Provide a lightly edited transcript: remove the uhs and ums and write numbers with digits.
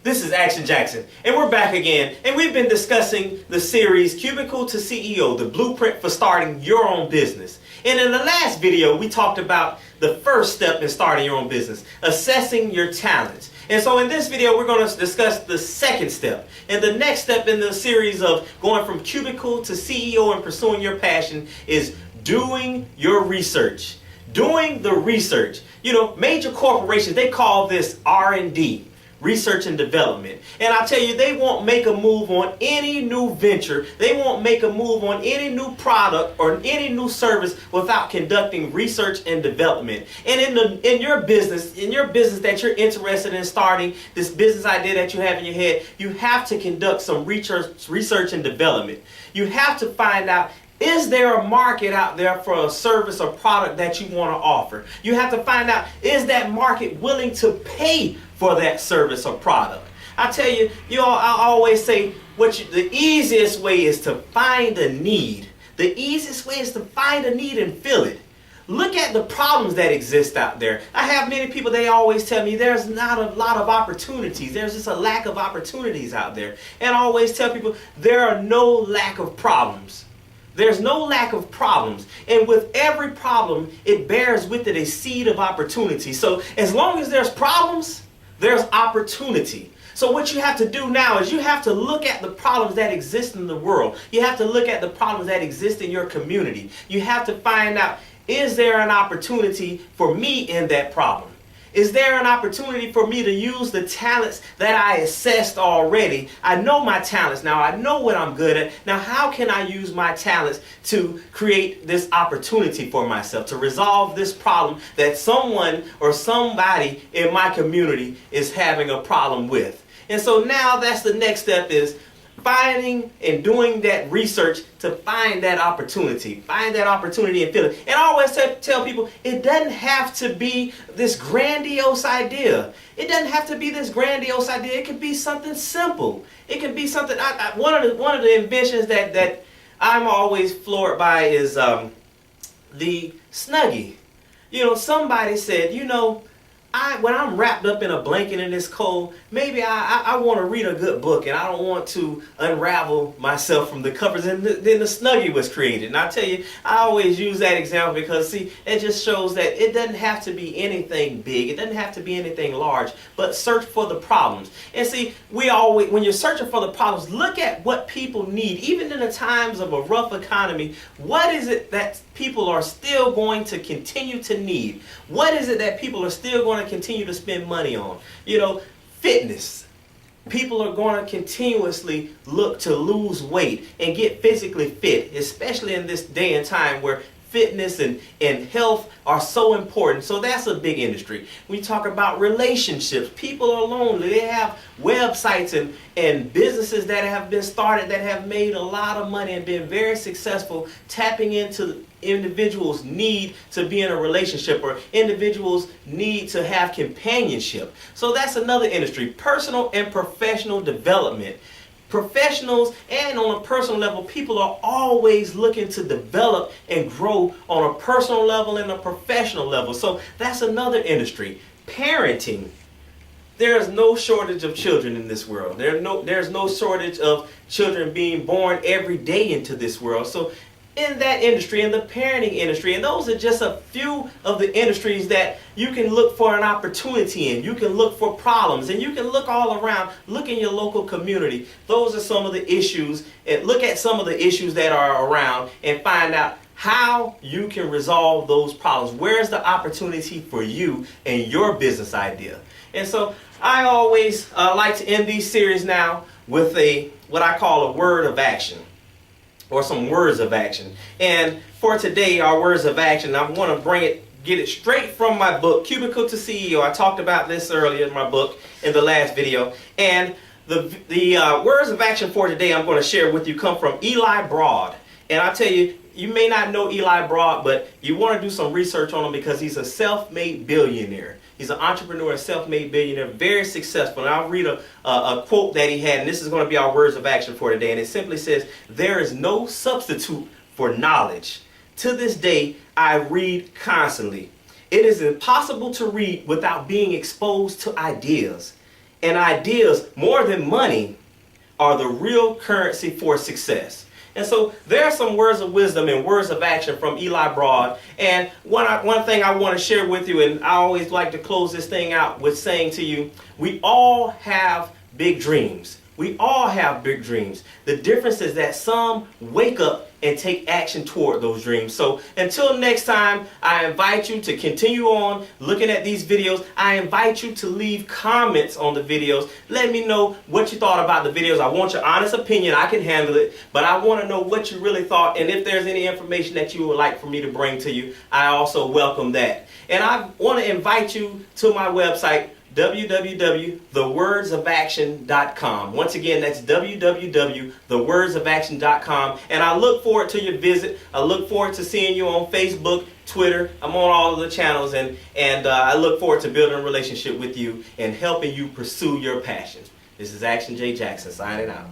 This is Action Jackson, and we're back again, and we've been discussing the series Cubicle to CEO, the blueprint for starting your own business. And in the last video, we talked about the first step in starting your own business, assessing your talents. And so in this video, we're going to discuss the second step. And the next step in the series of going from cubicle to CEO and pursuing your passion is doing your research. Doing the research. You know, major corporations, they call this R&D. Research and development. And I tell you, they won't make a move on any new venture. They won't make a move on any new product or any new service without conducting research and development. And in your business that you're interested in starting, this business idea that you have in your head, you have to conduct some research and development. You have to find out, is there a market out there for a service or product that you want to offer? You have to find out, is that market willing to pay for that service or product? I tell you, I always say the easiest way is to find a need. The easiest way is to find a need and fill it. Look at the problems that exist out there. I have many people, they always tell me there's not a lot of opportunities. There's just a lack of opportunities out there. And I always tell people there are no lack of problems. There's no lack of problems. And with every problem, it bears with it a seed of opportunity. So as long as there's problems, there's opportunity. So what you have to do now is you have to look at the problems that exist in the world. You have to look at the problems that exist in your community. You have to find out, is there an opportunity for me in that problem? Is there an opportunity for me to use the talents that I assessed already? I know my talents now. I know what I'm good at. Now, how can I use my talents to create this opportunity for myself, to resolve this problem that someone or somebody in my community is having a problem with? And so now that's the next step, is finding and doing that research to find that opportunity. Find that opportunity and fill it. And I always tell people, it doesn't have to be this grandiose idea. It doesn't have to be this grandiose idea. It could be something simple. It can be something. One of the inventions that I'm always floored by is the Snuggie. You know, somebody said, when I'm wrapped up in a blanket and it's cold, maybe I want to read a good book and I don't want to unravel myself from the covers. And then the Snuggie was created. And I tell you, I always use that example because, see, it just shows that it doesn't have to be anything big. It doesn't have to be anything large, but search for the problems. And see, when you're searching for the problems, look at what people need. Even in the times of a rough economy, what is it that people are still going to continue to need? What is it that people are still going to continue to spend money on? Fitness. People are going to continuously look to lose weight and get physically fit, especially in this day and time where fitness and health are so important. So that's a big industry. We talk about relationships. People are lonely. They have websites and businesses that have been started that have made a lot of money and been very successful, tapping into individuals' need to be in a relationship or individuals' need to have companionship. So that's another industry. Personal and professional development. Professionals and on a personal level, people are always looking to develop and grow on a personal level and a professional level. So that's another industry. Parenting. There is no shortage of children in this world. There's no shortage of children being born every day into this world. So in that industry, in the parenting industry, and those are just a few of the industries that you can look for an opportunity in. You can look for problems, and you can look all around. Look in your local community. Those are some of the issues, and look at some of the issues that are around and find out how you can resolve those problems. Where's the opportunity for you and your business idea? And so I always like to end these series now with what I call a word of action, or some words of action. And for today, our words of action, I want to get it straight from my book, Cubicle to CEO. I talked about this earlier in my book in the last video. And the words of action for today I'm going to share with you come from Eli Broad. And I tell you, you may not know Eli Broad, but you want to do some research on him because he's a self-made billionaire. He's an entrepreneur, a self-made billionaire, very successful. And I'll read a quote that he had, and this is going to be our words of action for today. And it simply says, "There is no substitute for knowledge. To this day, I read constantly. It is impossible to read without being exposed to ideas. and ideas more than money are the real currency for success. And so there are some words of wisdom and words of action from Eli Broad. And one thing I want to share with you, and I always like to close this thing out with saying to you, we all have big dreams. We all have big dreams. The difference is that some wake up and take action toward those dreams. So until next time, I invite you to continue on looking at these videos. I invite you to leave comments on the videos. Let me know what you thought about the videos. I want your honest opinion. I can handle it, but I want to know what you really thought. And if there's any information that you would like for me to bring to you, I also welcome that. And I want to invite you to my website, www.thewordsofaction.com. Once again, that's www.thewordsofaction.com. And I look forward to your visit. I look forward to seeing you on Facebook, Twitter. I'm on all of the channels, and I look forward to building a relationship with you and helping you pursue your passion. This is Action J. Jackson signing out.